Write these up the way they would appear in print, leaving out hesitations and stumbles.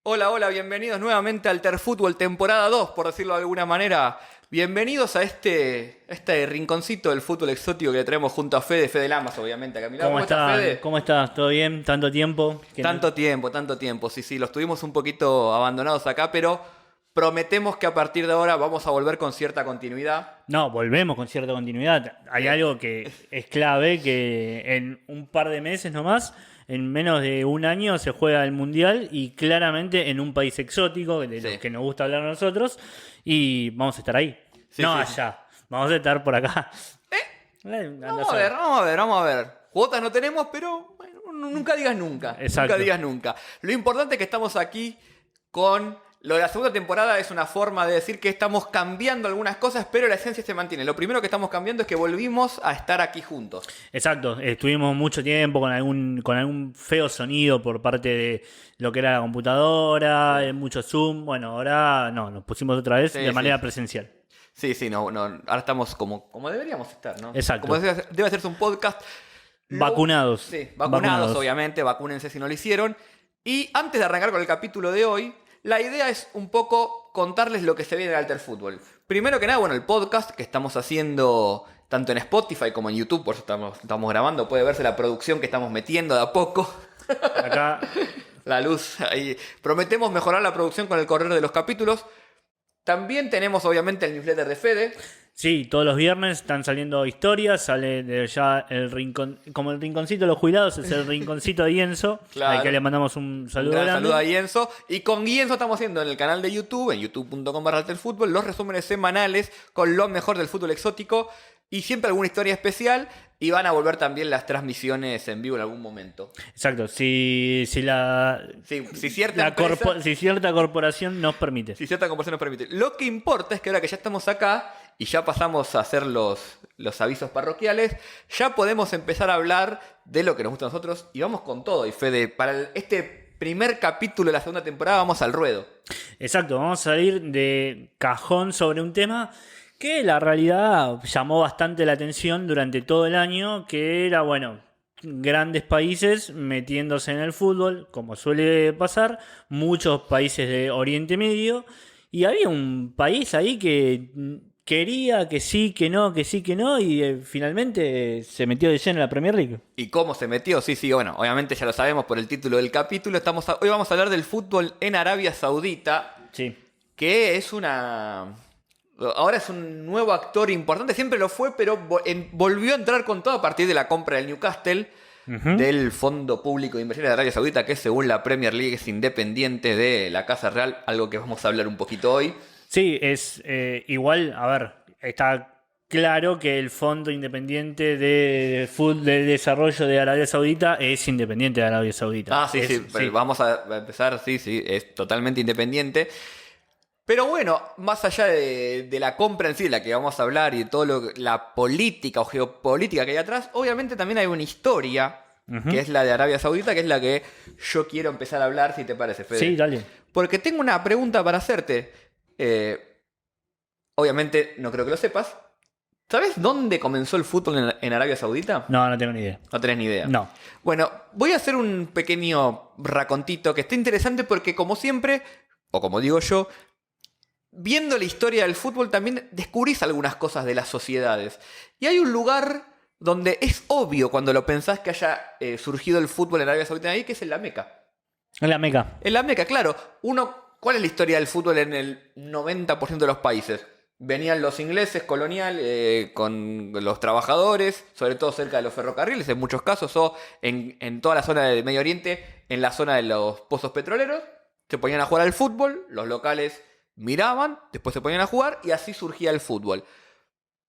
Hola, hola, bienvenidos nuevamente al Terfútbol temporada 2, por decirlo de alguna manera. Bienvenidos a este rinconcito del fútbol exótico que le traemos junto a Fede Lamas, obviamente, a Camila. ¿Cómo ¿Cómo estás, estás? Fede? ¿Cómo estás? ¿Todo bien? ¿Tanto tiempo? Tanto tiempo, sí, los tuvimos un poquito abandonados acá, pero prometemos que a partir de ahora vamos a volver con cierta continuidad. No, volvemos con cierta continuidad. Hay algo que es clave, que en un par de meses nomás, en menos de un año, se juega el Mundial y claramente en un país exótico, de los Sí. que nos gusta hablar a nosotros, y vamos a estar ahí. Sí, No sí. allá, vamos a estar por acá. Vamos a ver. Cuotas no tenemos, pero bueno, nunca digas nunca. Exacto. Nunca digas nunca. Lo importante es que estamos aquí con lo de la segunda temporada. Es una forma de decir que estamos cambiando algunas cosas, pero la esencia se mantiene. Lo primero que estamos cambiando es que volvimos a estar aquí juntos. Exacto, estuvimos mucho tiempo con algún feo sonido por parte de lo que era la computadora, mucho Zoom. Bueno, ahora no, nos pusimos otra vez Sí, de manera sí. presencial. Sí, no. Ahora estamos como deberíamos estar, ¿no? Exacto. Como debe hacerse un podcast. Vacunados. Sí, vacunados, obviamente. Vacúnense si no lo hicieron. Y antes de arrancar con el capítulo de hoy, la idea es un poco contarles lo que se viene en el Alter Fútbol. Primero que nada, bueno, el podcast que estamos haciendo tanto en Spotify como en YouTube, por eso estamos grabando, puede verse la producción que estamos metiendo de a poco. Acá, La luz ahí. Prometemos mejorar la producción con el correr de los capítulos. También tenemos obviamente el newsletter de Fede. sí, todos los viernes están saliendo historias, sale de ya el rincón, como el rinconcito de los jubilados, es el rinconcito de Ienzo, Claro. al que le mandamos un saludo Un gran grande. saludo a Ienzo. Y con Ienzo estamos haciendo en el canal de YouTube, en youtube.com/alterfutbol, los resúmenes semanales con lo mejor del fútbol exótico y siempre alguna historia especial. Y van a volver también las transmisiones en vivo en algún momento. Exacto, si la, Si cierta si cierta corporación nos permite. si cierta conversación nos permite. Lo que importa es que ahora que ya estamos acá y ya pasamos a hacer los avisos parroquiales, ya podemos empezar a hablar de lo que nos gusta a nosotros. Y vamos con todo. Y Fede, para este primer capítulo de la segunda temporada vamos al ruedo. Exacto, vamos a salir de cajón sobre un tema que la realidad llamó bastante la atención durante todo el año, que era, bueno, grandes países metiéndose en el fútbol, como suele pasar, muchos países de Oriente Medio, y había un país ahí que quería que sí, que no, que sí, que no, y finalmente se metió de lleno en la Premier League. ¿Y cómo se metió? Sí, bueno, obviamente ya lo sabemos por el título del capítulo. Hoy vamos a hablar del fútbol en Arabia Saudita, Sí. que es ahora es un nuevo actor importante, siempre lo fue, pero volvió a entrar con todo a partir de la compra del Newcastle, del Fondo Público de Inversiones de Arabia Saudita, que según la Premier League es independiente de la Casa Real, algo que vamos a hablar un poquito hoy. Sí, es igual, a ver, está claro que el Fondo Independiente de Desarrollo de Arabia Saudita es independiente de Arabia Saudita. Sí, Es- pero vamos a empezar, sí, es totalmente independiente. Pero bueno, más allá de la compra en sí, de la que vamos a hablar, y de todo la política o geopolítica que hay atrás, obviamente también hay una historia, que es la de Arabia Saudita, que es la que yo quiero empezar a hablar, si te parece, Fede. Sí, dale. Porque tengo una pregunta para hacerte. Obviamente, no creo que lo sepas. ¿Sabes dónde comenzó el fútbol en Arabia Saudita? No tengo ni idea. No tenés ni idea. No. Bueno, voy a hacer un pequeño racontito que está interesante porque, como siempre, o como digo yo, viendo la historia del fútbol también descubrís algunas cosas de las sociedades. Y hay un lugar donde es obvio cuando lo pensás que haya surgido el fútbol en Arabia Saudita ahí, que es en la Meca. En la Meca. En la Meca, claro. ¿Cuál es la historia del fútbol en el 90% de los países? Venían los ingleses colonial con los trabajadores, sobre todo cerca de los ferrocarriles en muchos casos, o en toda la zona del Medio Oriente, en la zona de los pozos petroleros. Se ponían a jugar al fútbol, los locales miraban, después se ponían a jugar y así surgía el fútbol.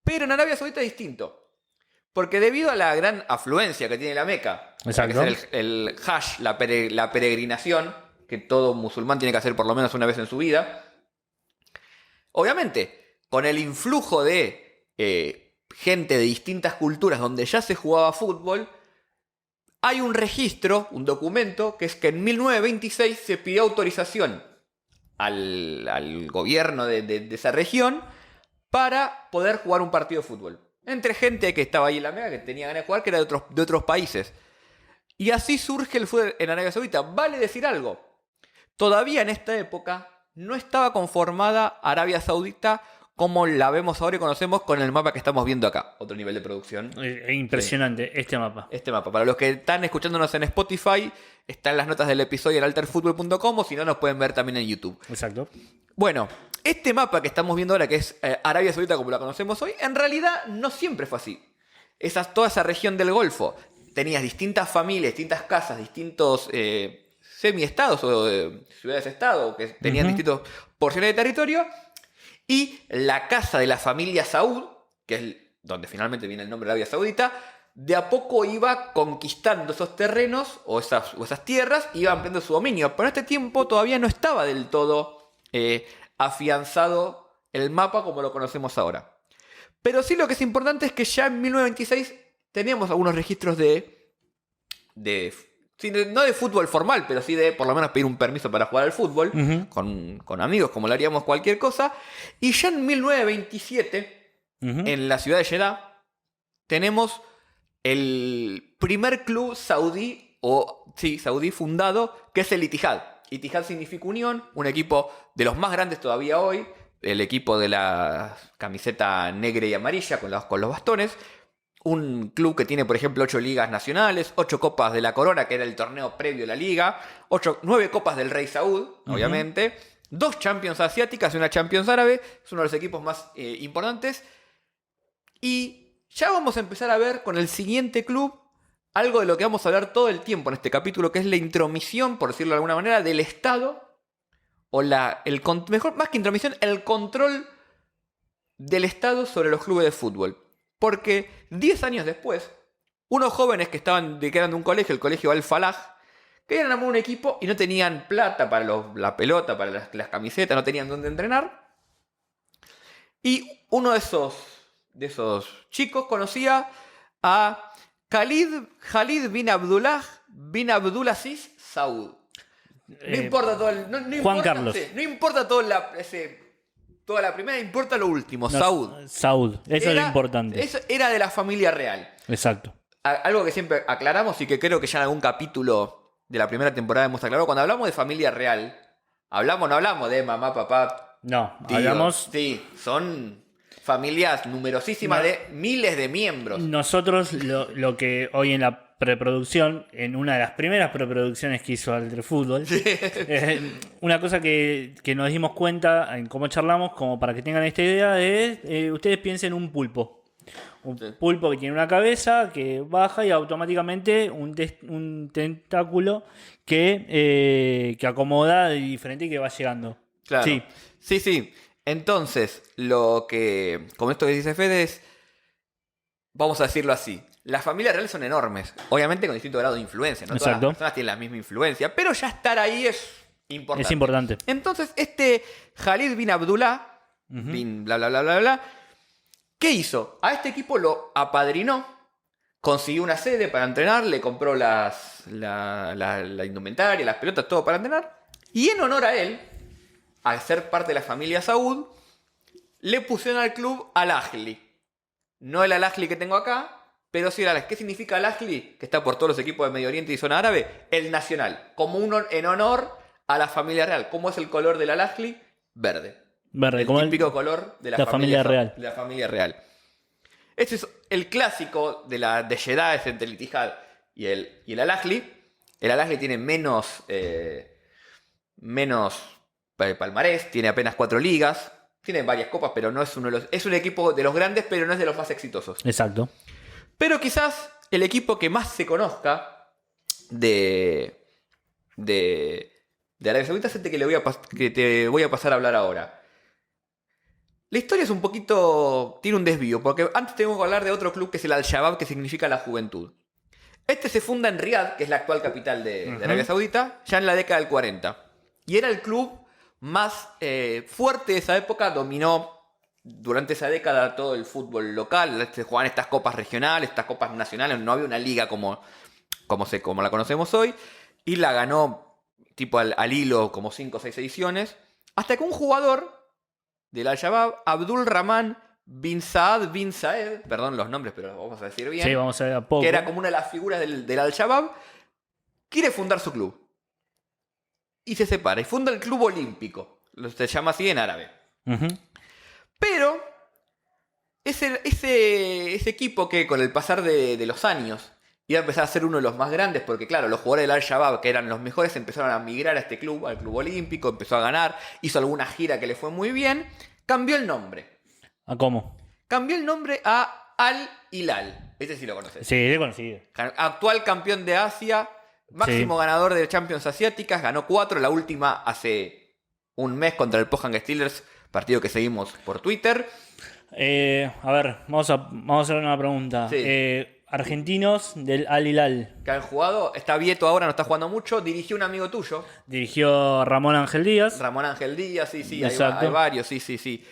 Pero en Arabia Saudita es distinto. Porque debido a la gran afluencia que tiene la Meca, Exacto. que es el Hajj, la peregrinación, que todo musulmán tiene que hacer por lo menos una vez en su vida, obviamente, con el influjo de gente de distintas culturas donde ya se jugaba fútbol, hay un registro, un documento, que es que en 1926 se pidió autorización al gobierno de esa región para poder jugar un partido de fútbol. Entre gente que estaba ahí en la Meca, que tenía ganas de jugar, que era de otros países. Y así surge el fútbol en Arabia Saudita. Vale decir algo. todavía en esta época no estaba conformada Arabia Saudita como la vemos ahora y conocemos con el mapa que estamos viendo acá. Otro nivel de producción. Impresionante este mapa. Este mapa. Para los que están escuchándonos en Spotify, está en las notas del episodio en alterfootball.com, o si no, nos pueden ver también en YouTube. Exacto. Bueno, este mapa que estamos viendo ahora, que es Arabia Saudita como la conocemos hoy, en realidad no siempre fue así. Toda esa región del Golfo, tenías distintas familias, distintas casas, distintos semi-estados o ciudades-estado, que tenían distintas porciones de territorio, y la casa de la familia Saud, que es donde finalmente viene el nombre de Arabia Saudita, de a poco iba conquistando esos terrenos o esas tierras, iba ampliando su dominio. Pero en este tiempo todavía no estaba del todo afianzado el mapa como lo conocemos ahora. Pero sí lo que es importante es que ya en 1926 teníamos algunos registros no de fútbol formal, pero sí de por lo menos pedir un permiso para jugar al fútbol con amigos, como lo haríamos cualquier cosa. Y ya en 1927, en la ciudad de Jeddah, tenemos el primer club saudí fundado, que es el Ittihad. Ittihad significa unión, un equipo de los más grandes todavía hoy, el equipo de la camiseta negra y amarilla con los bastones. Un club que tiene, por ejemplo, 8 ligas nacionales, 8 copas de la corona, que era el torneo previo a la liga, 9 copas del rey Saud, obviamente, 2 Champions asiáticas y una Champions árabe, es uno de los equipos más importantes. Y ya vamos a empezar a ver con el siguiente club algo de lo que vamos a hablar todo el tiempo en este capítulo, que es la intromisión, por decirlo de alguna manera, del Estado, o mejor, más que intromisión, el control del Estado sobre los clubes de fútbol. Porque 10 años después, unos jóvenes que eran de un colegio, el colegio Al-Falah, querían armar un equipo y no tenían plata para la pelota, para las camisetas, no tenían dónde entrenar. Y uno de esos chicos conocía a Khalid bin Abdullah bin Abdulaziz Saud. No importa todo el... Juan Carlos. No importa todo toda la primera, importa lo último, Saud. Saud, eso es lo importante. Eso era de la familia real. Exacto. Algo que siempre aclaramos y que creo que ya en algún capítulo de la primera temporada hemos aclarado. Cuando hablamos de familia real, no hablamos de mamá, papá, no, tío. hablamos... Sí, son familias numerosísimas de miles de miembros. Nosotros lo que hoy en la preproducción, en una de las primeras preproducciones que hizo Alter Fútbol, una cosa que nos dimos cuenta en cómo charlamos, como para que tengan esta idea, es ustedes piensen un pulpo. Pulpo que tiene una cabeza que baja y automáticamente un tentáculo que acomoda diferente y que va llegando. Claro. Sí. Entonces, como esto que dice Fede es, vamos a decirlo así, las familias reales son enormes, obviamente con distinto grado de influencia, no todas las personas tienen la misma influencia, pero ya estar ahí es importante. Es importante. Entonces, Khalid bin Abdullah, bin bla bla bla bla bla, ¿qué hizo? A este equipo lo apadrinó, consiguió una sede para entrenar, le compró la indumentaria, las pelotas, todo para entrenar, y en honor a él, al ser parte de la familia Saud, le pusieron al club Al-Ahly. No el Al-Ahly que tengo acá, pero sí el Al-Ahly. ¿Qué significa Al-Ahly? Que está por todos los equipos de Medio Oriente y zona árabe. El nacional. Como en honor a la familia real. ¿Cómo es el color del Al-Ahly? Verde. Verde, el como típico color de la familia real. De la familia real. Este es el clásico de Jeddah, es entre el Ittihad y el Al-Ahly. El Al-Ahly tiene menos palmarés, tiene apenas 4 ligas, tiene varias copas, pero no es es un equipo de los grandes, pero no es de los más exitosos. Exacto. Pero quizás el equipo que más se conozca de Arabia Saudita es este que te voy a pasar a hablar ahora. La historia es tiene un desvío, porque antes tengo que hablar de otro club que es el Al-Shabaab, que significa la juventud. Este se funda en Riad, que es la actual capital de Arabia Saudita, ya en la década del 40. Y era el club más fuerte de esa época, dominó durante esa década todo el fútbol local, se jugaban estas copas regionales, estas copas nacionales, no había una liga como la conocemos hoy, y la ganó tipo al hilo como 5 o 6 ediciones, hasta que un jugador del Al-Shabaab, Abdul Rahman bin Saad bin Saed, perdón los nombres, pero lo vamos a decir bien, sí, vamos a ver a poco, que era como una de las figuras del Al-Shabaab, quiere fundar su club. y se separa y funda el Club Olímpico. Se llama así en árabe. Ujú. Pero ese equipo que con el pasar de los años iba a empezar a ser uno de los más grandes, porque claro, los jugadores del Al-Shabaab, que eran los mejores, empezaron a migrar a este club, al Club Olímpico, empezó a ganar, hizo alguna gira que le fue muy bien, cambió el nombre. ¿A cómo? Cambió el nombre a Al-Hilal. Este sí lo conoces. Sí, he conocido. Actual campeón de Asia, máximo ganador de Champions Asiáticas, ganó 4, la última hace un mes contra el Pohang Steelers, partido que seguimos por Twitter. A ver, vamos a hacer una pregunta. Sí. Argentinos del Al Hilal. Que han jugado, está Vieto ahora, no está jugando mucho, dirigió un amigo tuyo, Dirigió Ramón Ángel Díaz. Ramón Ángel Díaz, sí, Exacto. hay varios, sí.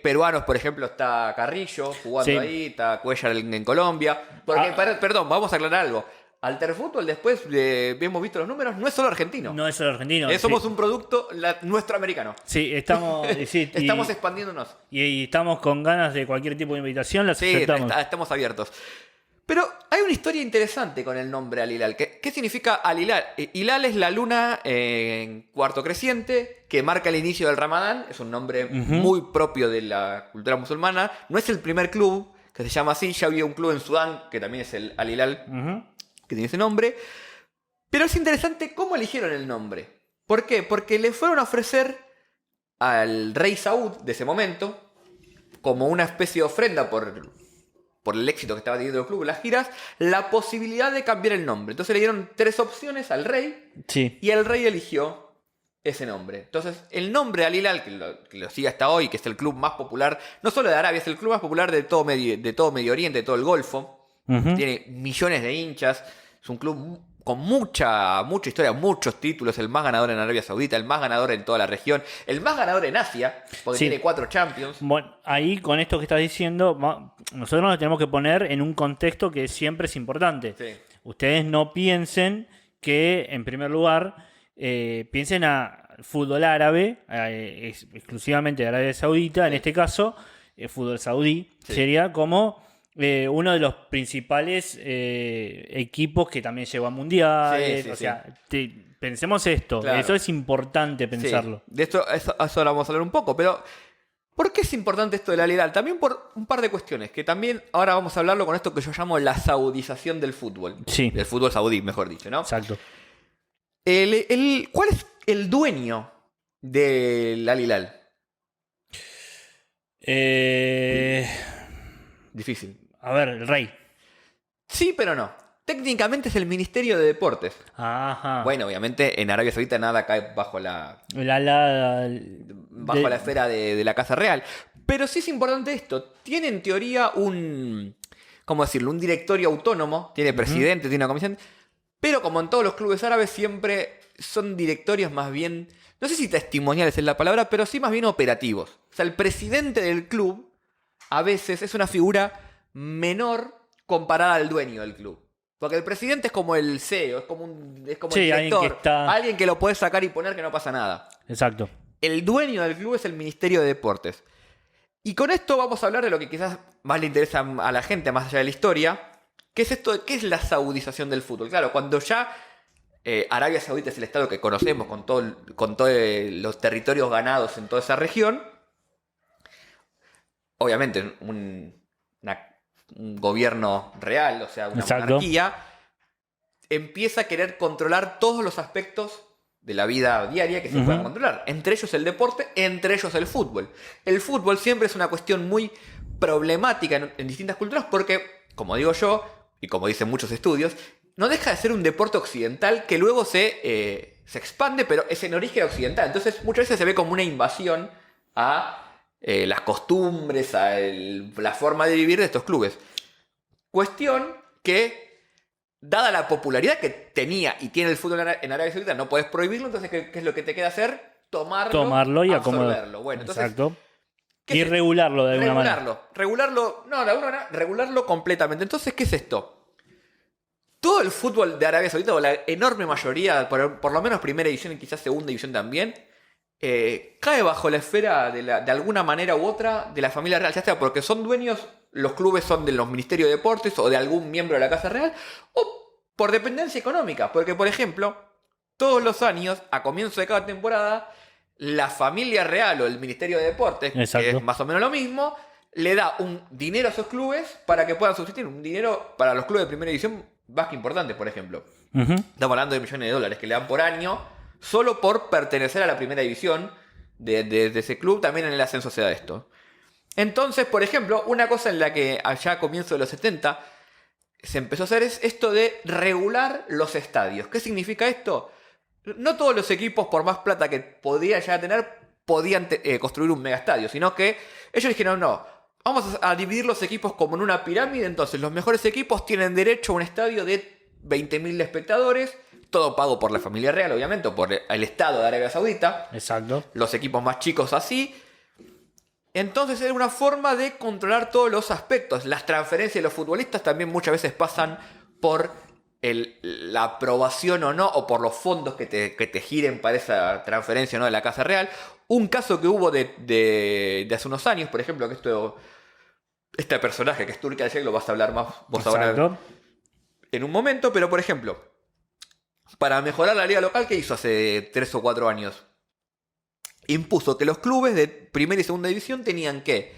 Peruanos, por ejemplo, está Carrillo jugando Sí. ahí, está Cuellar en Colombia. Porque, perdón, vamos a aclarar algo. Alterfútbol, después de hemos visto los números, no es solo argentino. No es el argentino. Somos sí. un producto nuestro americano. Sí, estamos. Sí, Estamos expandiéndonos. y estamos con ganas de cualquier tipo de invitación. Las Sí, aceptamos. estamos abiertos. Pero hay una historia interesante con el nombre Al-Hilal. ¿Qué significa Al-Hilal? Hilal es la luna en cuarto creciente que marca el inicio del Ramadán. Es un nombre muy propio de la cultura musulmana. No es el primer club que se llama así. Ya había un club en Sudán que también es el Al-Hilal, Ujú. que tiene ese nombre. Pero es interesante cómo eligieron el nombre. ¿Por qué? Porque le fueron a ofrecer al rey Saúd de ese momento, como una especie de ofrenda por el éxito que estaba teniendo el club, las giras, la posibilidad de cambiar el nombre. Entonces le dieron 3 opciones al rey Sí. y el rey eligió ese nombre. Entonces el nombre Al Hilal, que lo sigue hasta hoy, que es el club más popular, no solo de Arabia, es el club más popular de todo Medio Oriente, de todo el Golfo. Ujú. Tiene millones de hinchas, es un club con mucha historia, muchos títulos, el más ganador en Arabia Saudita, el más ganador en toda la región, el más ganador en Asia, porque Sí. tiene 4 Champions. Bueno, ahí con esto que estás diciendo, nosotros nos tenemos que poner en un contexto que siempre es importante. Sí. Ustedes no piensen que, en primer lugar, piensen a fútbol árabe, exclusivamente de Arabia Saudita, en este caso, fútbol saudí, Sí. sería como uno de los principales equipos que también llegó a mundiales. Sí, o sí, sea, pensemos esto, Claro. eso es importante pensarlo. Sí, de esto eso ahora vamos a hablar un poco, pero ¿por qué es importante esto del Al-Hilal? También por un par de cuestiones, que también ahora vamos a hablarlo con esto que yo llamo la saudización del fútbol. Sí. Del fútbol saudí, mejor dicho, ¿no? Exacto. ¿Cuál es el dueño del Al-Hilal? Difícil. A ver, el rey. Sí, pero no. Técnicamente es el Ministerio de Deportes. Ajá. Bueno, obviamente en Arabia Saudita nada cae bajo la La esfera de la Casa Real. Pero sí es importante esto. Tiene en teoría ¿cómo decirlo? Un directorio autónomo. Tiene presidente, tiene una comisión. Pero como en todos los clubes árabes siempre son directorios más bien, no sé si testimoniales es la palabra, pero sí más bien operativos. O sea, el presidente del club a veces es una figura menor comparada al dueño del club. Porque el presidente es como el CEO, es como Sí, el alguien director, que está- alguien que lo puede sacar y poner que no pasa nada. Exacto. El dueño del club es el Ministerio de Deportes. Y con esto vamos a hablar de lo que quizás más le interesa a la gente, más allá de la historia, que es esto de qué es la saudización del fútbol. Claro, cuando ya Arabia Saudita es el estado que conocemos, con todos los territorios ganados en toda esa región, obviamente un gobierno real, o sea, una Exacto. monarquía, empieza a querer controlar todos los aspectos de la vida diaria que se puedan controlar. Entre ellos el deporte, entre ellos el fútbol. El fútbol siempre es una cuestión muy problemática en distintas culturas porque, como digo yo, y como dicen muchos estudios, no deja de ser un deporte occidental que luego se expande, pero es en origen occidental. Entonces muchas veces se ve como una invasión a las costumbres, a la forma de vivir de estos clubes. Cuestión que, dada la popularidad que tenía y tiene el fútbol en Arabia Saudita, no puedes prohibirlo, entonces ¿qué es lo que te queda hacer? Tomarlo Y absorberlo. acomodarlo. Bueno, entonces, Exacto. ¿qué Y es esto? regularlo de alguna manera. Regularlo completamente. Entonces, ¿qué es esto? Todo el fútbol de Arabia Saudita, o la enorme mayoría, por lo menos primera división y quizás segunda división también, cae bajo la esfera de alguna manera u otra de la familia real, ya sea porque son dueños, los clubes son de los ministerios de deportes o de algún miembro de la Casa Real, o por dependencia económica, porque por ejemplo, todos los años, a comienzo de cada temporada, la familia real o el Ministerio de Deportes, Exacto. que es más o menos lo mismo, le da un dinero a esos clubes para que puedan subsistir. Un dinero para los clubes de primera división más que importante, por ejemplo. Ujú. Estamos hablando de millones de dólares que le dan por año solo por pertenecer a la primera división de ese club. También en el ascenso se da esto. Entonces, por ejemplo, una cosa en la que allá a comienzos de los 70 se empezó a hacer es esto de regular los estadios. ¿Qué significa esto? No todos los equipos, por más plata que podían llegar a tener, podían construir un megaestadio, sino que ellos dijeron, no, vamos a dividir los equipos como en una pirámide. Entonces los mejores equipos tienen derecho a un estadio de 20.000 espectadores, todo pago por la familia real, obviamente, o por el Estado de Arabia Saudita. Exacto. Los equipos más chicos así. Entonces era una forma de controlar todos los aspectos. Las transferencias de los futbolistas también muchas veces pasan por la aprobación o no, o por los fondos que te giren para esa transferencia o no de la Casa Real. Un caso que hubo de hace unos años, por ejemplo, que este personaje que es Turki Al-Sheikh, lo vas a hablar más vos ahora Exacto. en un momento, pero por ejemplo, para mejorar la liga local, ¿qué hizo hace 3 o 4 años? Impuso que los clubes de primera y segunda división tenían que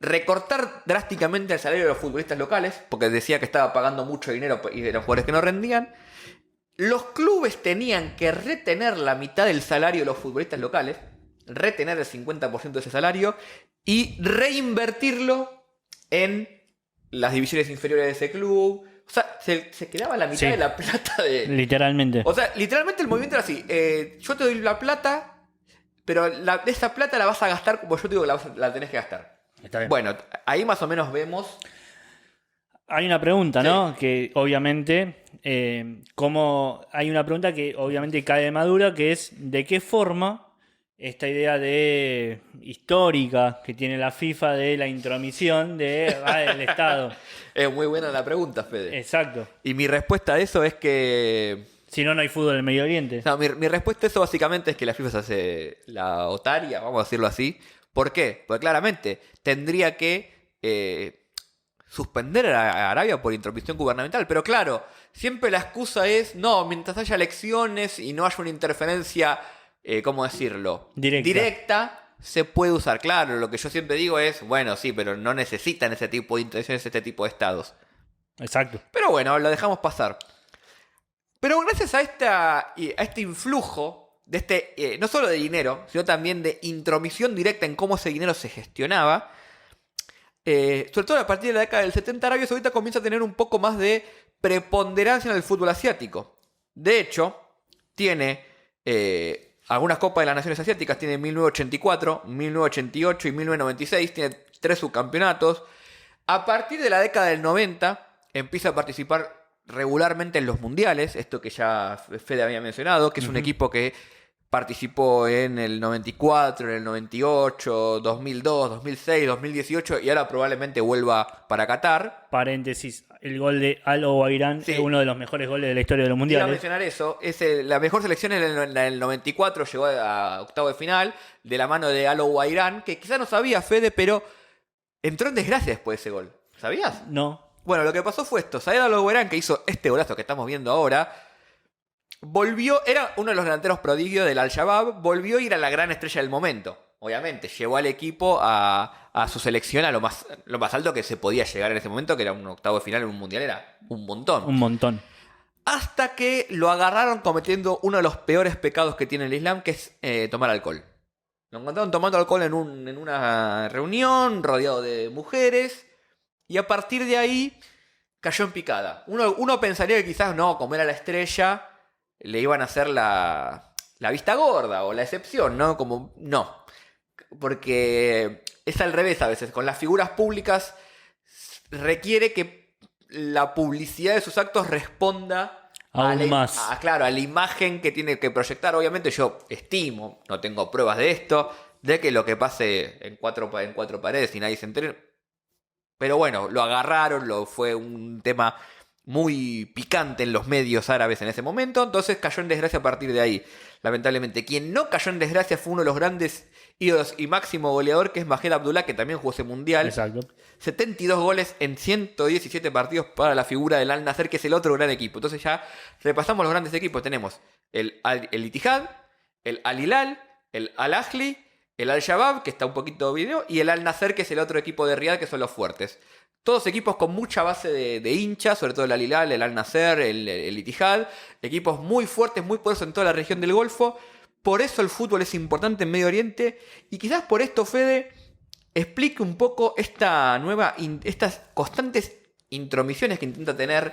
recortar drásticamente el salario de los futbolistas locales, porque decía que estaba pagando mucho dinero y eran jugadores que no rendían. Los clubes tenían que retener la mitad del salario de los futbolistas locales, retener el 50% de ese salario y reinvertirlo en las divisiones inferiores de ese club. O sea, se quedaba la mitad Sí. de la plata de... Literalmente. O sea, literalmente el movimiento era así. Yo te doy la plata, pero esa plata la vas a gastar como yo te digo que la tenés que gastar. Está bien. Bueno, ahí más o menos vemos... Hay una pregunta, Sí. ¿no? Que obviamente, hay una pregunta que obviamente cae de madura, que es ¿de qué forma esta idea de histórica que tiene la FIFA de la intromisión del Estado? Es muy buena la pregunta, Fede. Exacto. Y mi respuesta a eso es que... Si no, no hay fútbol en el Medio Oriente. No, mi respuesta a eso básicamente es que la FIFA se hace la otaria, vamos a decirlo así. ¿Por qué? Porque claramente tendría que suspender a Arabia por intromisión gubernamental. Pero claro, siempre la excusa es, no, mientras haya elecciones y no haya una interferencia, ¿cómo decirlo? Directa. Se puede usar. Claro, lo que yo siempre digo es, bueno, sí, pero no necesitan ese tipo de intervenciones, este tipo de estados. Exacto. Pero bueno, lo dejamos pasar. Pero gracias a este influjo, de no solo de dinero, sino también de intromisión directa en cómo ese dinero se gestionaba, sobre todo a partir de la década del 70, Arabia Saudita comienza a tener un poco más de preponderancia en el fútbol asiático. De hecho, tiene algunas Copas de las Naciones Asiáticas, tiene 1984, 1988 y 1996, tiene 3 subcampeonatos. A partir de la década del 90, empieza a participar regularmente en los mundiales, esto que ya Fede había mencionado, que es un equipo que participó en el 94, en el 98, 2002, 2006, 2018 y ahora probablemente vuelva para Qatar. Paréntesis, el gol de Al Owairan Sí. es uno de los mejores goles de la historia de los Iba a mundiales. mencionar eso, la mejor selección en el 94 llegó a octavo de final de la mano de Al Owairan, que quizás no sabía Fede, pero entró en desgracia después de ese gol. ¿Sabías? No. Bueno, lo que pasó fue esto. Said Al Owairan, que hizo este golazo que estamos viendo ahora, era uno de los delanteros prodigios del Al-Shabaab, volvió a ir a la gran estrella del momento. Obviamente, llevó al equipo a su selección a lo más alto que se podía llegar en ese momento, que era un octavo de final en un mundial, era un montón. Un montón. Hasta que lo agarraron cometiendo uno de los peores pecados que tiene el Islam, que es tomar alcohol. Lo encontraron tomando alcohol en una reunión, rodeado de mujeres, y a partir de ahí cayó en picada. Uno pensaría que quizás no, como era la estrella, le iban a hacer la vista gorda o la excepción, ¿no? Como, no. Porque es al revés a veces. Con las figuras públicas requiere que la publicidad de sus actos responda Aún más. claro, a la imagen que tiene que proyectar. Obviamente yo estimo, no tengo pruebas de esto, de que lo que pase en cuatro paredes y nadie se entere. Pero bueno, lo agarraron, fue un tema muy picante en los medios árabes en ese momento, entonces cayó en desgracia a partir de ahí, lamentablemente. Quien no cayó en desgracia fue uno de los grandes ídolos y máximo goleador, que es Maher Abdullah, que también jugó ese mundial. Exacto. 72 goles en 117 partidos para la figura del Al Nassr, que es el otro gran equipo. Entonces ya repasamos los grandes equipos. Tenemos el Ittihad, el Al Hilal, el Al Ahly, el Al Shabab, que está un poquito video, y el Al Nassr, que es el otro equipo de Riyadh, que son los fuertes. Todos equipos con mucha base de hinchas, sobre todo el Al Hilal, el Al Nassr, el Ittihad. Equipos muy fuertes, muy poderosos en toda la región del Golfo. Por eso el fútbol es importante en Medio Oriente. Y quizás por esto, Fede, explique un poco estas constantes intromisiones que intenta tener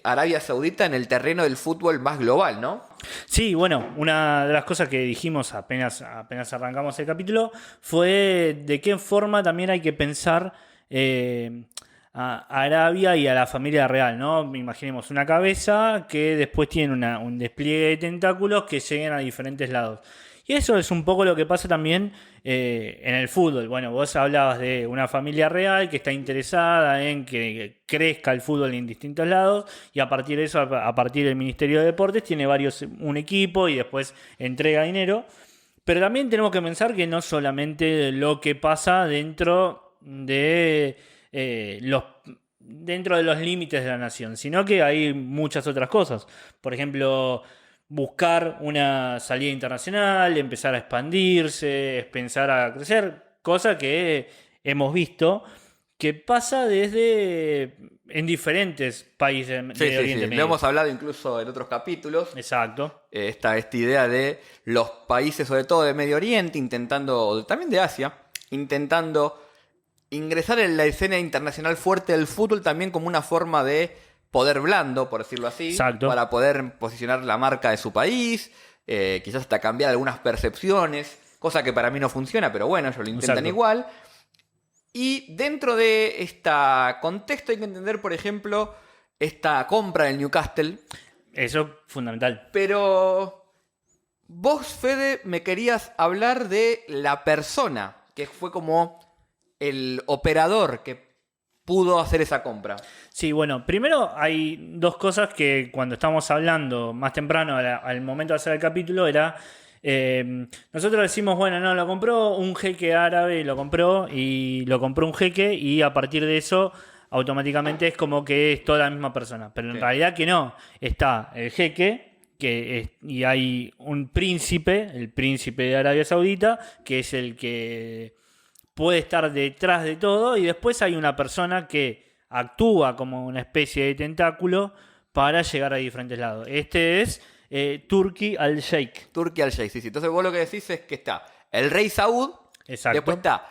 Arabia Saudita en el terreno del fútbol más global, ¿no? Sí, bueno, una de las cosas que dijimos apenas arrancamos el capítulo fue de qué forma también hay que pensar a Arabia y a la familia real, ¿no? Imaginemos una cabeza que después tiene un despliegue de tentáculos que lleguen a diferentes lados. Y eso es un poco lo que pasa también en el fútbol. Bueno, vos hablabas de una familia real que está interesada en que crezca el fútbol en distintos lados, y a partir de eso, a partir del Ministerio de Deportes, tiene un equipo y después entrega dinero. Pero también tenemos que pensar que no solamente lo que pasa dentro de los límites de la nación, sino que hay muchas otras cosas. Por ejemplo, buscar una salida internacional, empezar a expandirse, pensar a crecer, cosa que hemos visto que pasa en diferentes países de Oriente Medio. Lo hemos hablado incluso en otros capítulos. Exacto. Esta idea de los países, sobre todo de Medio Oriente, también de Asia, intentando ingresar en la escena internacional fuerte del fútbol también como una forma de poder blando, por decirlo así. Exacto. Para poder posicionar la marca de su país, quizás hasta cambiar algunas percepciones, cosa que para mí no funciona, pero bueno, ellos lo intentan Exacto. igual. Y dentro de este contexto hay que entender, por ejemplo, esta compra del Newcastle. Eso es fundamental. Pero vos, Fede, me querías hablar de la persona que fue como el operador que pudo hacer esa compra. Sí, bueno, primero hay dos cosas que cuando estábamos hablando más temprano, al momento de hacer el capítulo, era... nosotros decimos, bueno, no, lo compró un jeque árabe, lo compró un jeque, y a partir de eso automáticamente es como que es toda la misma persona. Pero en realidad que no. Está el jeque, y hay un príncipe, el príncipe de Arabia Saudita, que es el que puede estar detrás de todo, y después hay una persona que actúa como una especie de tentáculo para llegar a diferentes lados. Este es Turki al-Sheikh. Turki al-Sheikh, sí. Entonces vos lo que decís es que está el rey Saud, Exacto. Después está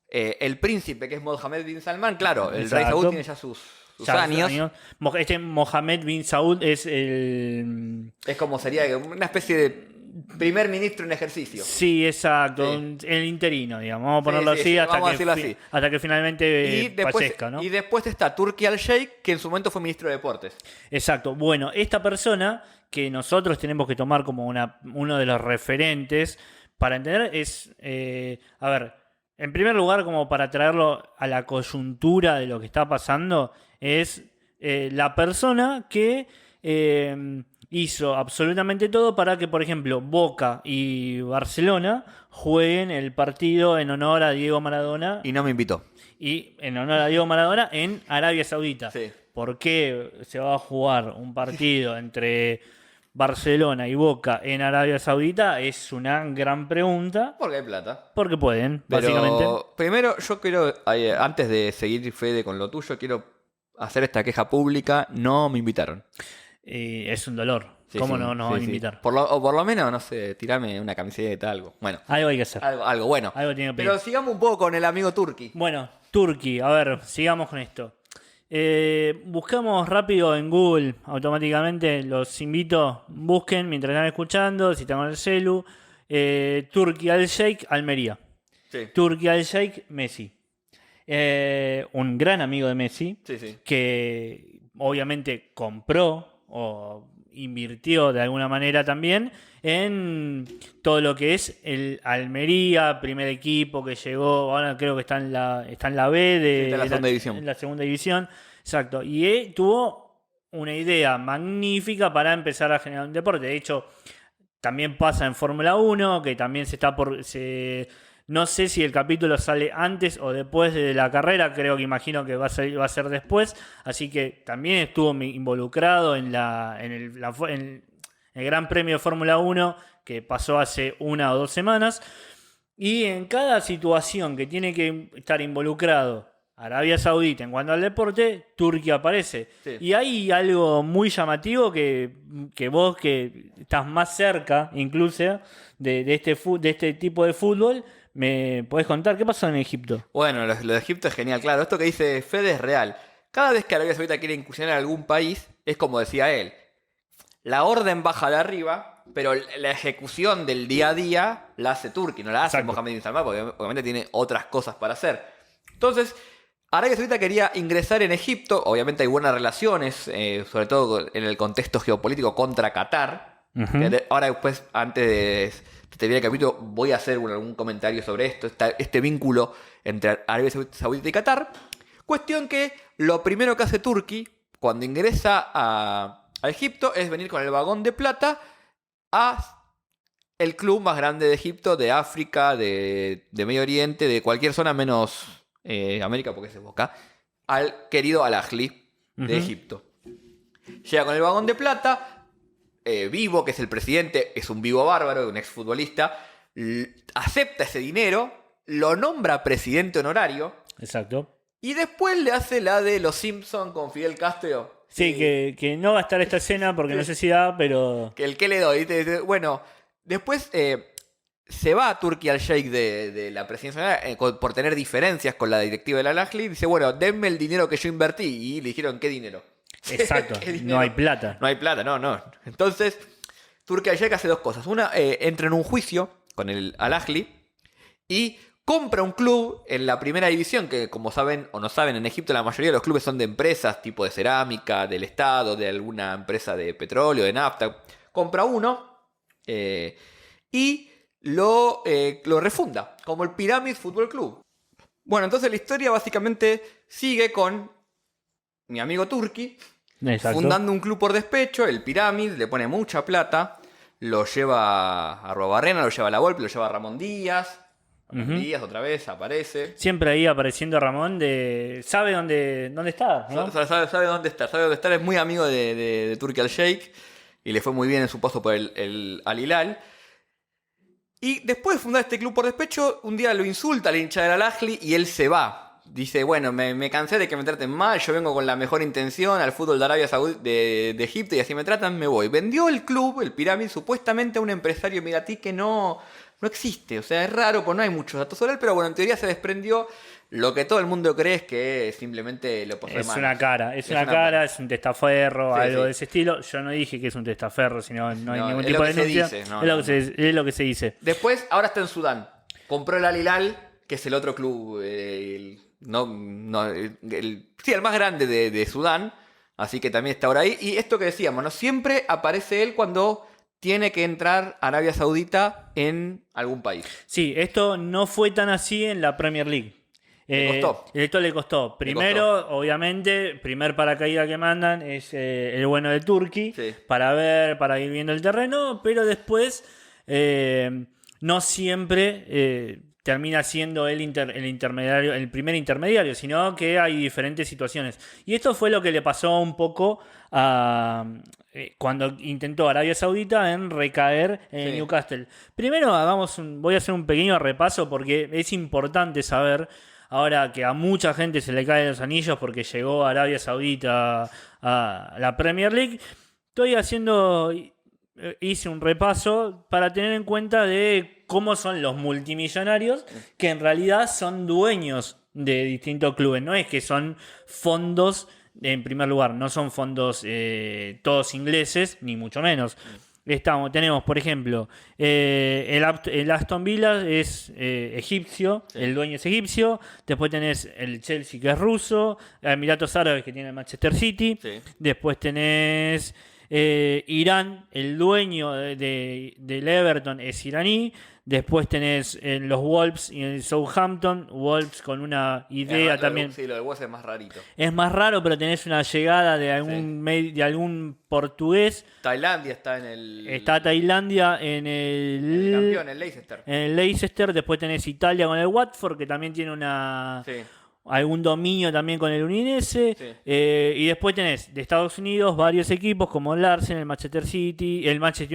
el príncipe, que es Mohammed bin Salman. Claro, el Exacto. rey Saud tiene ya sus años. Este Mohammed bin Saud es el... Es como sería una especie de primer ministro en ejercicio. Sí, exacto. Sí. El interino, digamos. Vamos a ponerlo así, hasta que finalmente fallezca, ¿no? Y después está Turki al-Sheikh, que en su momento fue ministro de Deportes. Exacto. Bueno, esta persona que nosotros tenemos que tomar como uno de los referentes para entender es... a ver, en primer lugar, como para traerlo a la coyuntura de lo que está pasando, es la persona que hizo absolutamente todo para que, por ejemplo, Boca y Barcelona jueguen el partido en honor a Diego Maradona. Y no me invitó. Y en honor a Diego Maradona en Arabia Saudita. Sí. ¿Por qué se va a jugar un partido entre Barcelona y Boca en Arabia Saudita? Es una gran pregunta. Porque hay plata. Porque pueden, Pero básicamente. primero yo quiero, antes de seguir, Fede, con lo tuyo, quiero hacer esta queja pública. No me invitaron. Es un dolor. Sí, ¿Cómo sí, no nos van a invitar? O por lo menos, no sé, tirame una camiseta, algo. Bueno. Algo hay que hacer. Algo bueno. Algo tiene que pedir. Pero sigamos un poco con el amigo Turki. Bueno, Turki, a ver, sigamos con esto. Buscamos rápido en Google, automáticamente los invito, busquen mientras están escuchando, si están con el celu, Turki al-Sheikh, Almería. Sí. Turki al-Sheikh, Messi. Un gran amigo de Messi, Sí. que obviamente compró o invirtió de alguna manera también en todo lo que es el Almería, primer equipo que llegó, ahora creo que está en la B Está en la segunda división. En la segunda división, exacto. Y tuvo una idea magnífica para empezar a generar un deporte. De hecho, también pasa en Fórmula 1, que también no sé si el capítulo sale antes o después de la carrera, imagino que va a ser después, así que también estuvo involucrado en el Gran Premio de Fórmula 1 que pasó hace 1 o 2 semanas, y en cada situación que tiene que estar involucrado Arabia Saudita en cuanto al deporte, Turquía aparece. Sí. Y hay algo muy llamativo que vos, que estás más cerca incluso de este tipo de fútbol, ¿me podés contar qué pasó en Egipto? Bueno, lo de Egipto es genial, claro. Esto que dice Fede es real. Cada vez que Arabia Saudita quiere incursionar en algún país, es como decía él. La orden baja de arriba, pero la ejecución del día a día la hace Turquía, no la hace Mohammed bin Salman, porque obviamente tiene otras cosas para hacer. Entonces, Arabia Saudita quería ingresar en Egipto. Obviamente hay buenas relaciones, sobre todo en el contexto geopolítico contra Qatar. Ahora después, antes de terminar el capítulo, voy a hacer algún comentario sobre esto, este vínculo entre Arabia Saudita y Qatar. Cuestión que lo primero que hace Turquía cuando ingresa a Egipto es venir con el vagón de plata a el club más grande de Egipto, de África, de Medio Oriente, de cualquier zona menos América, porque es Boca, al querido Al Ahly de Egipto. Llega con el vagón de plata, Vivo, que es el presidente, es un Vivo bárbaro, un exfutbolista, acepta ese dinero, lo nombra presidente honorario. Exacto. Y después le hace la de Los Simpsons con Fidel Castro. Sí, que no va a estar esta escena porque no sé si da, pero... Que el que le doy. Bueno, después se va a Turquía al sheik de la presidencia por tener diferencias con la directiva del Al Ahly. Dice, bueno, denme el dinero que yo invertí. Y le dijeron, ¿qué dinero? Exacto, no hay plata. No hay plata, no. Entonces, Turquía al sheik hace dos cosas. Una, entra en un juicio con el Al Ahly y compra un club en la primera división, que como saben o no saben, en Egipto la mayoría de los clubes son de empresas tipo de cerámica, del Estado, de alguna empresa de petróleo, de nafta. Compra uno y lo refunda, como el Pyramid Fútbol Club. Bueno, entonces la historia básicamente sigue con mi amigo Turki fundando un club por despecho, el Pyramid, le pone mucha plata, lo lleva a Arruabarrena, lo lleva a La Volpe, lo lleva a Ramón Díaz. Díaz otra vez aparece. Siempre ahí apareciendo Ramón sabe dónde está, ¿no? Sabe dónde está, es muy amigo de Turki al Sheikh y le fue muy bien en su paso por el Al Hilal. Y después de fundar este club por despecho, un día lo insulta al hincha del Al Ahly y él se va. Dice, bueno, me cansé de que me traten mal, yo vengo con la mejor intención al fútbol de Arabia Saudita, de Egipto, y así me tratan, me voy. Vendió el club, el Pyramid, supuestamente a un empresario emiratí que no existe. O sea, es raro, pues no hay muchos datos sobre él, pero bueno, en teoría se desprendió. Lo que todo el mundo cree es que simplemente lo posee mal. Es una cara, es un testaferro, algo de ese estilo. Yo no dije que es un testaferro, sino no hay ningún tipo de denuncia. Es lo que se dice. Después, ahora está en Sudán. Compró el Al Hilal, que es el otro club, el más grande de Sudán. Así que también está ahora ahí. Y esto que decíamos, ¿no? Siempre aparece él cuando tiene que entrar Arabia Saudita en algún país. Sí, esto no fue tan así en la Premier League. Esto le costó. Primero, obviamente, primer paracaídas que mandan es el bueno de Turki, sí, para ir viendo el terreno, pero después no siempre termina siendo el intermediario, el primer intermediario, sino que hay diferentes situaciones. Y esto fue lo que le pasó un poco a cuando intentó Arabia Saudita en recaer en Newcastle. Primero voy a hacer un pequeño repaso porque es importante saber, ahora que a mucha gente se le caen los anillos porque llegó Arabia Saudita a la Premier League, hice un repaso para tener en cuenta de cómo son los multimillonarios que en realidad son dueños de distintos clubes. No es que son fondos, en primer lugar, no son fondos todos ingleses, ni mucho menos. Tenemos, por ejemplo, el Aston Villa es egipcio, el dueño es egipcio. Después tenés el Chelsea, que es ruso. Emiratos Árabes, que tiene el Manchester City. Después tenés Irán, el dueño del Everton es iraní. Después tenés en los Wolves y en el Southampton, Wolves con una idea también. Sí, lo de Wolves es más rarito. Es más raro, pero tenés una llegada de Sí. algún portugués. Tailandia está en el... Está Tailandia en el campeón, el Leicester. en el Leicester. Después tenés Italia con el Watford, que también tiene Sí, algún dominio también con el Udinese. sí. Y después tenés de Estados Unidos varios equipos como el Arsenal, el Manchester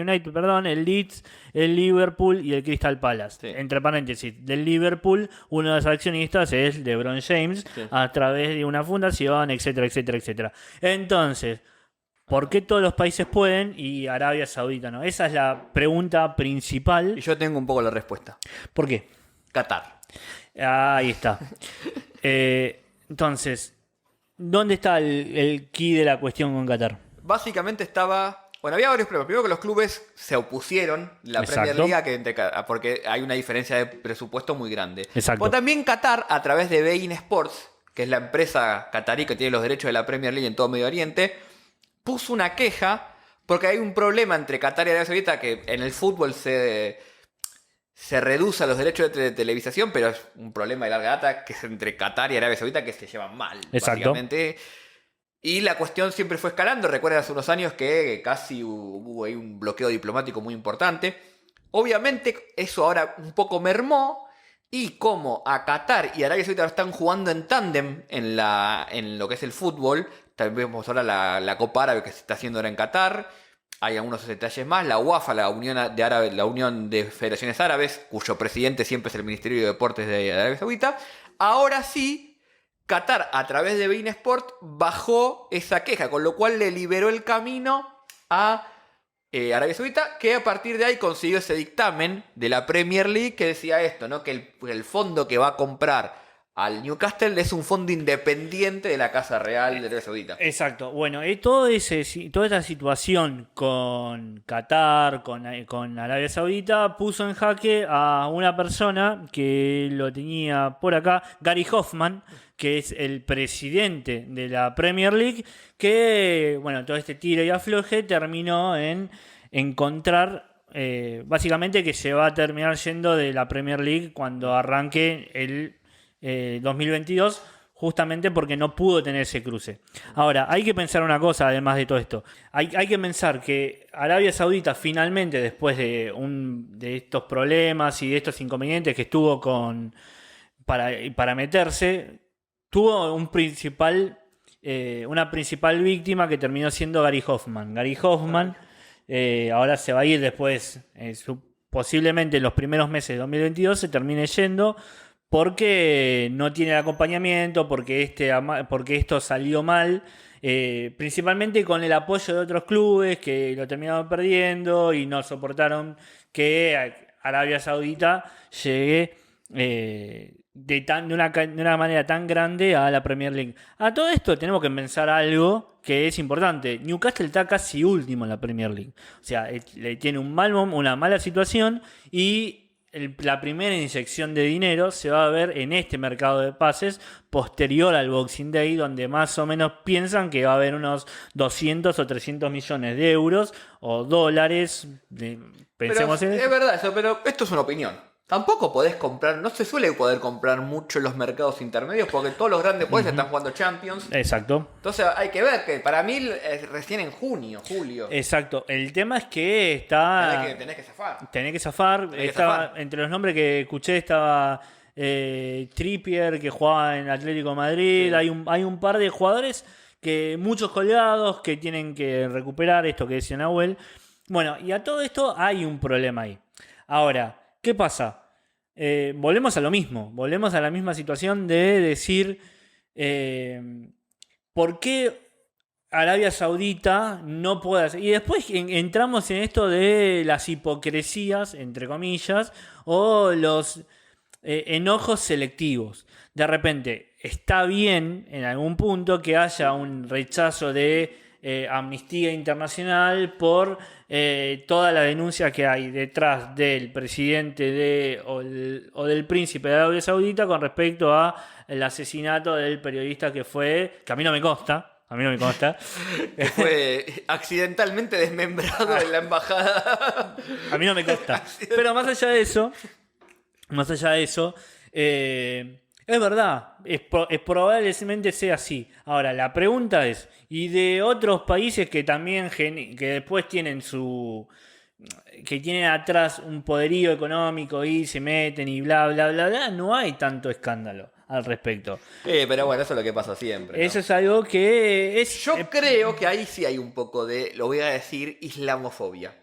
United, perdón, el Leeds, el Liverpool y el Crystal Palace. Sí. Entre paréntesis, del Liverpool, uno de los accionistas es LeBron James, Sí. a través de una fundación, etcétera, etcétera, etcétera. Entonces, ¿por qué todos los países pueden y Arabia Saudita no? Esa es la pregunta Y principal. yo tengo un poco la respuesta. ¿Por qué? Qatar. Ahí está. Entonces, ¿dónde está el key de la cuestión con Qatar? Básicamente estaba... Bueno, había varios problemas. Primero que los clubes se opusieron, la Premier Exacto. League, porque hay una diferencia de presupuesto muy grande. Exacto. Pero también Qatar, a través de Bein Sports, que es la empresa qatarí que tiene los derechos de la Premier League en todo Medio Oriente, puso una queja porque hay un problema entre Qatar y Arabia Saudita que en el fútbol se reduce a los derechos de televisación, pero es un problema de larga data que es entre Qatar y Arabia Saudita que se llevan mal, Exacto. básicamente. Y la cuestión siempre fue escalando. Recuerden hace unos años que casi hubo ahí un bloqueo diplomático muy importante. Obviamente eso ahora un poco mermó. Y como a Qatar y Arabia Saudita están jugando en tándem en lo que es el fútbol, también vemos ahora la Copa Árabe que se está haciendo ahora en Qatar. Hay algunos detalles más. La UEFA, la Unión de Federaciones Árabes, cuyo presidente siempre es el Ministerio de Deportes de Arabia Saudita. Ahora sí, Qatar, a través de Bein Sport, bajó esa queja, con lo cual le liberó el camino a Arabia Saudita, que a partir de ahí consiguió ese dictamen de la Premier League que decía esto, ¿no? Que el fondo que va a comprar al Newcastle es un fondo independiente de la Casa Real de Arabia Saudita. Exacto. Bueno, toda esa situación con Qatar, con Arabia Saudita, puso en jaque a una persona que lo tenía por acá, Gary Hoffman, que es el presidente de la Premier League, que, bueno, todo este tiro y afloje terminó en encontrar, básicamente, que se va a terminar yendo de la Premier League cuando arranque el 2022, justamente porque no pudo tener ese cruce. Ahora, hay que pensar una cosa, además de todo esto. Hay que pensar que Arabia Saudita finalmente, después de estos problemas y de estos inconvenientes que estuvo para meterse, tuvo una principal víctima que terminó siendo Gary Hoffman. Gary Hoffman ahora se va a ir después, posiblemente en los primeros meses de 2022 se termine yendo, porque no tiene el acompañamiento, porque esto salió mal, principalmente con el apoyo de otros clubes que lo terminaron perdiendo y no soportaron que Arabia Saudita llegue de una manera tan grande a la Premier League. A todo esto tenemos que pensar algo que es importante. Newcastle está casi último en la Premier League. O sea, le tiene una mala situación y la primera inyección de dinero se va a ver en este mercado de pases posterior al Boxing Day, donde más o menos piensan que va a haber unos 200 o 300 millones de euros o dólares. Pensemos en Es eso. verdad eso, pero esto es una opinión. Tampoco podés comprar, no se suele poder comprar mucho en los mercados intermedios porque todos los grandes países están jugando Champions. Exacto. Entonces hay que ver que para mí es recién en julio. Exacto. El tema es que está... Tenés que zafar. Tenés que zafar. Tenés que zafar. Entre los nombres que escuché estaba Trippier, que jugaba en Atlético de Madrid. Sí. Hay un par de jugadores, muchos colgados, que tienen que recuperar esto que decía Nahuel. Bueno, y a todo esto hay un problema ahí. Ahora, ¿qué pasa? Volvemos a lo mismo. Volvemos a la misma situación de decir ¿por qué Arabia Saudita no puede hacer? Y después entramos en esto de las hipocresías, entre comillas, o los enojos selectivos. De repente, está bien en algún punto que haya un rechazo de Amnistía Internacional por toda la denuncia que hay detrás del presidente o del príncipe de Arabia Saudita con respecto al asesinato del periodista que a mí no me consta, a mí no me consta. Que fue accidentalmente desmembrado en la embajada. A mí no me consta. Pero más allá de eso, es verdad, probablemente sea así. Ahora, la pregunta es, ¿y de otros países que también que después tienen que tienen atrás un poderío económico y se meten y bla, bla, bla, bla, no hay tanto escándalo al respecto? Pero bueno, eso es lo que pasa siempre, ¿no? Eso es algo que es... Yo creo que ahí sí hay un poco de, lo voy a decir, islamofobia.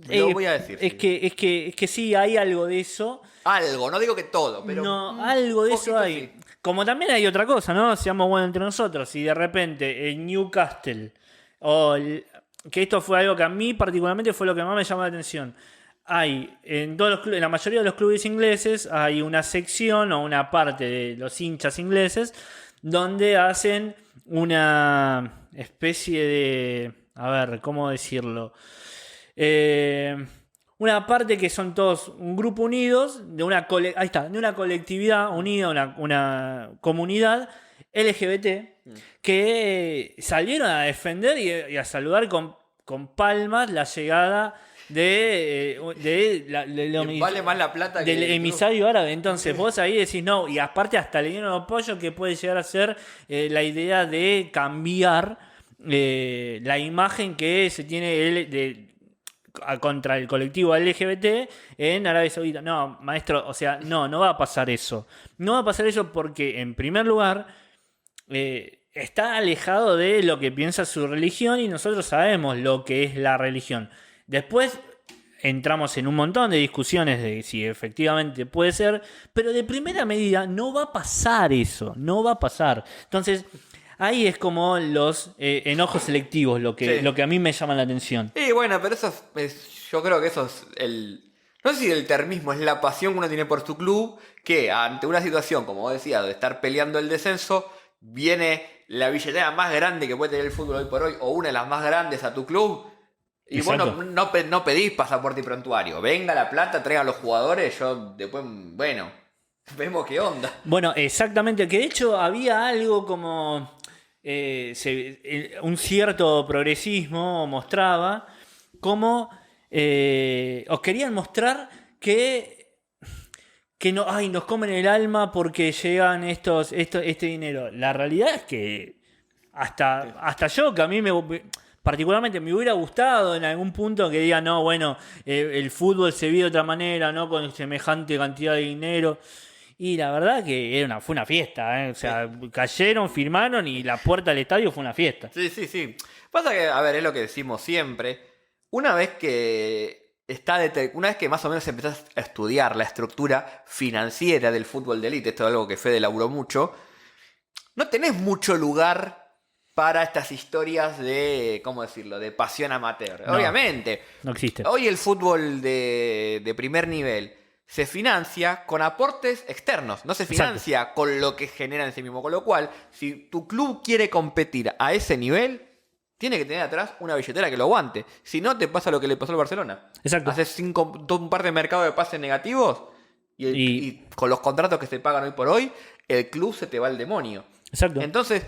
Lo voy a decir. Es que sí, hay algo de eso. Algo, no digo que todo, pero... No, algo de eso hay. Sí. Como también hay otra cosa, ¿no? Seamos buenos entre nosotros. Si de repente el Newcastle, que esto fue algo que a mí particularmente fue lo que más me llamó la atención. Hay, en todos los clubes, en la mayoría de los clubes ingleses, hay una sección o una parte de los hinchas ingleses donde hacen una especie de... A ver, ¿cómo decirlo? Una parte que son todos un grupo unidos de de una colectividad unida, una comunidad LGBT que salieron a defender y a saludar con palmas la llegada vale más la plata que del emisario árabe. Entonces vos ahí decís no, y aparte hasta le dieron apoyo que puede llegar a ser la idea de cambiar la imagen que se tiene contra el colectivo LGBT en Arabia Saudita. No, maestro, o sea, no va a pasar eso. No va a pasar eso porque, en primer lugar, está alejado de lo que piensa su religión y nosotros sabemos lo que es la religión. Después entramos en un montón de discusiones de si efectivamente puede ser, pero de primera medida no va a pasar eso, no va a pasar. Entonces... ahí es como los enojos selectivos lo que a mí me llama la atención. Y bueno, pero yo creo que eso es no sé si el termismo, es la pasión que uno tiene por su club, que ante una situación, como vos decías, de estar peleando el descenso, viene la billetera más grande que puede tener el fútbol hoy por hoy, o una de las más grandes a tu club, y Exacto. vos no pedís pasaporte y prontuario. Venga la plata, traigan los jugadores, yo después, bueno, vemos qué onda. Bueno, exactamente, que de hecho había algo como... un cierto progresismo mostraba como os querían mostrar que no, ay, nos comen el alma porque llegan este dinero. La realidad es que hasta yo, que a mí particularmente me hubiera gustado en algún punto que diga, no, bueno, el fútbol se vive de otra manera, no con semejante cantidad de dinero. Y la verdad que fue una fiesta, ¿eh? O sea, cayeron, firmaron y la puerta del estadio fue una fiesta. Sí. Pasa que, a ver, es lo que decimos siempre. Una vez que más o menos empezás a estudiar la estructura financiera del fútbol de élite, esto es algo que Fede laburó mucho, no tenés mucho lugar para estas historias de, ¿cómo decirlo?, de pasión amateur. No, obviamente. No existe. Hoy el fútbol de primer nivel se financia con aportes externos, no se financia con lo que genera en sí mismo. Con lo cual, si tu club quiere competir a ese nivel, tiene que tener atrás una billetera que lo aguante. Si no, te pasa lo que le pasó al Barcelona. Exacto. Haces un par de mercados de pases negativos y con los contratos que se pagan hoy por hoy, el club se te va al demonio. Exacto. Entonces,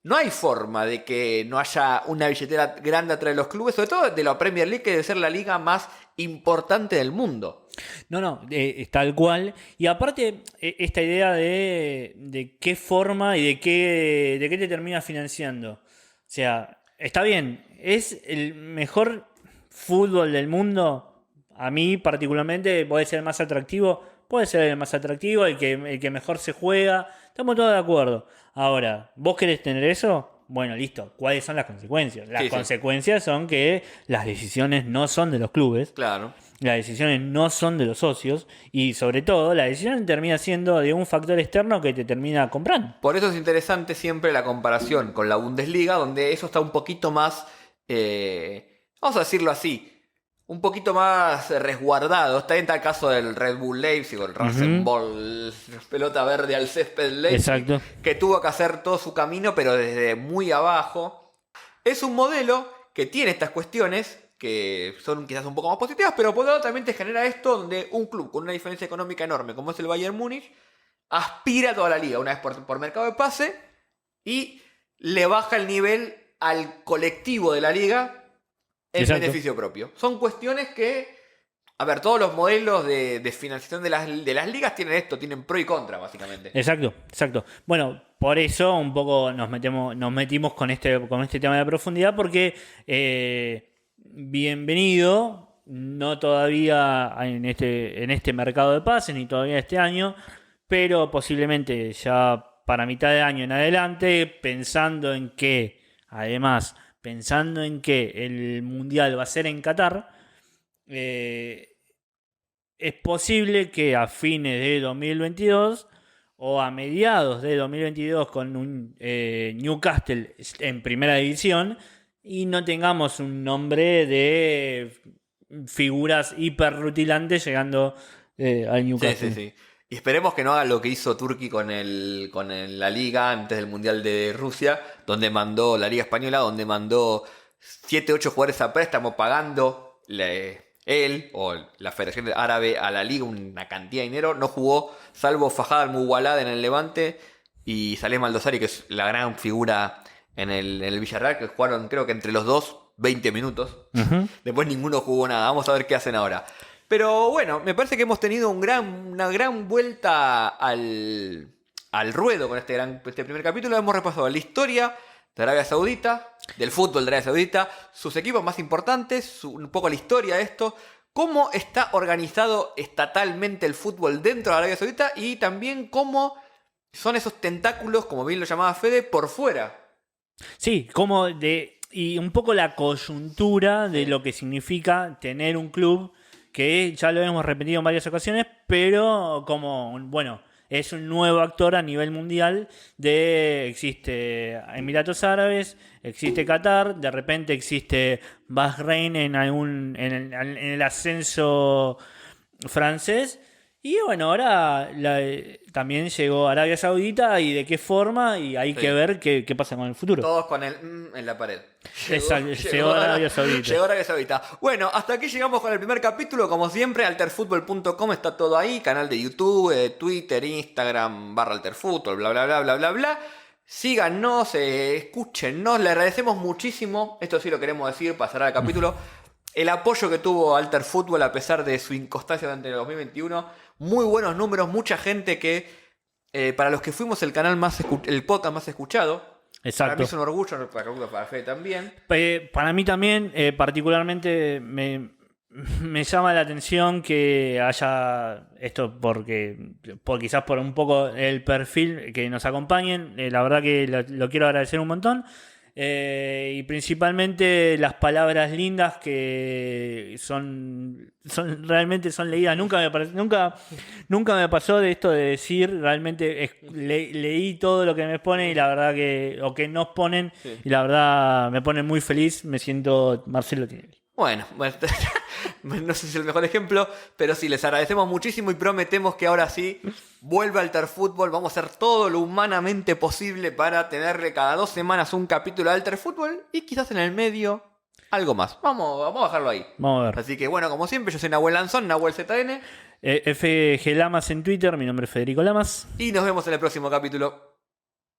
no hay forma de que no haya una billetera grande atrás de los clubes, sobre todo de la Premier League, que debe ser la liga más importante del mundo. No, tal cual. Y aparte, esta idea de qué forma y de qué te termina financiando. O sea, está bien, es el mejor fútbol del mundo. A mí particularmente puede ser el más atractivo. Puede ser el más atractivo, el que mejor se juega. Estamos todos de acuerdo. Ahora, ¿vos querés tener eso? Bueno, listo. ¿Cuáles son las consecuencias? Las consecuencias son que las decisiones no son de los clubes. Claro. Las decisiones no son de los socios. Y sobre todo, la decisión termina siendo de un factor externo que te termina comprando. Por eso es interesante siempre la comparación con la Bundesliga, donde eso está un poquito más, vamos a decirlo así, un poquito más resguardado. Está en tal caso del Red Bull Leipzig o el Rasenball, pelota verde al césped Leipzig. Exacto. Que tuvo que hacer todo su camino, pero desde muy abajo. Es un modelo que tiene estas cuestiones que son quizás un poco más positivas, pero por otro lado también te genera esto donde un club con una diferencia económica enorme, como es el Bayern Múnich, aspira a toda la liga, una vez por mercado de pase, y le baja el nivel al colectivo de la liga en Exacto. beneficio propio. Son cuestiones que, a ver, todos los modelos de financiación de las ligas tienen esto, tienen pro y contra, básicamente. Exacto, exacto. Bueno, por eso un poco nos metimos con este tema de profundidad, porque bienvenido, no todavía en este mercado de pases, ni todavía este año, pero posiblemente ya para mitad de año en adelante, pensando en que el Mundial va a ser en Qatar, es posible que a fines de 2022 o a mediados de 2022 con un Newcastle en primera división y no tengamos un nombre de figuras hiperrutilantes llegando al Newcastle. Sí. Y esperemos que no haga lo que hizo Turki con la liga antes del Mundial de Rusia, donde mandó la Liga Española, donde mandó 7, 8 jugadores a préstamo pagando él o la Federación Árabe a la liga una cantidad de dinero. No jugó salvo Fajad Al-Muwalad en el Levante y Salem Aldosari, que es la gran figura en el Villarreal, que jugaron creo que entre los dos 20 minutos. Uh-huh. Después ninguno jugó nada. Vamos a ver qué hacen ahora. Pero bueno, me parece que hemos tenido una gran vuelta al ruedo con este primer capítulo. Hemos repasado la historia de Arabia Saudita, del fútbol de Arabia Saudita, sus equipos más importantes, un poco la historia de esto, cómo está organizado estatalmente el fútbol dentro de Arabia Saudita y también cómo son esos tentáculos, como bien lo llamaba Fede, por fuera. Sí, y un poco la coyuntura de lo que significa tener un club que ya lo hemos repetido en varias ocasiones, pero es un nuevo actor a nivel mundial. Existe Emiratos Árabes, existe Qatar, de repente existe Bahrein en el ascenso francés. Y bueno, ahora también llegó Arabia Saudita y de qué forma, y hay que ver qué pasa con el futuro. Todos con el en la pared. Llegó Arabia Saudita. Llegó Arabia Saudita. Bueno, hasta aquí llegamos con el primer capítulo. Como siempre, alterfutbol.com está todo ahí. Canal de YouTube, Twitter, Instagram, /alterfutbol, bla, bla, bla, bla, bla, bla. Síganos, escúchenos. Le agradecemos muchísimo. Esto sí lo queremos decir para cerrar el capítulo. El apoyo que tuvo Alterfutbol a pesar de su inconstancia durante el 2021. Muy buenos números, mucha gente que, para los que fuimos el podcast más escuchado. Exacto. Para mí es un orgullo, para Fede también. Para mí también, particularmente, me llama la atención que haya esto, quizás por un poco el perfil que nos acompañen. La verdad que lo quiero agradecer un montón. Y principalmente las palabras lindas que realmente son leídas. Nunca me pasó de esto de decir realmente leí todo lo que me ponen y la verdad o que nos ponen, sí. Y la verdad me pone muy feliz. Me siento Marcelo Tinelli. Bueno, no sé si es el mejor ejemplo, pero sí, les agradecemos muchísimo y prometemos que ahora sí vuelve Alterfutbol. Vamos a hacer todo lo humanamente posible para tenerle cada 2 semanas un capítulo de Alterfutbol y quizás en el medio algo más. Vamos a dejarlo ahí. Vamos a ver. Así que bueno, como siempre, yo soy Nahuel Lanzón, Nahuel ZN. FG Lamas en Twitter, mi nombre es Federico Lamas. Y nos vemos en el próximo capítulo.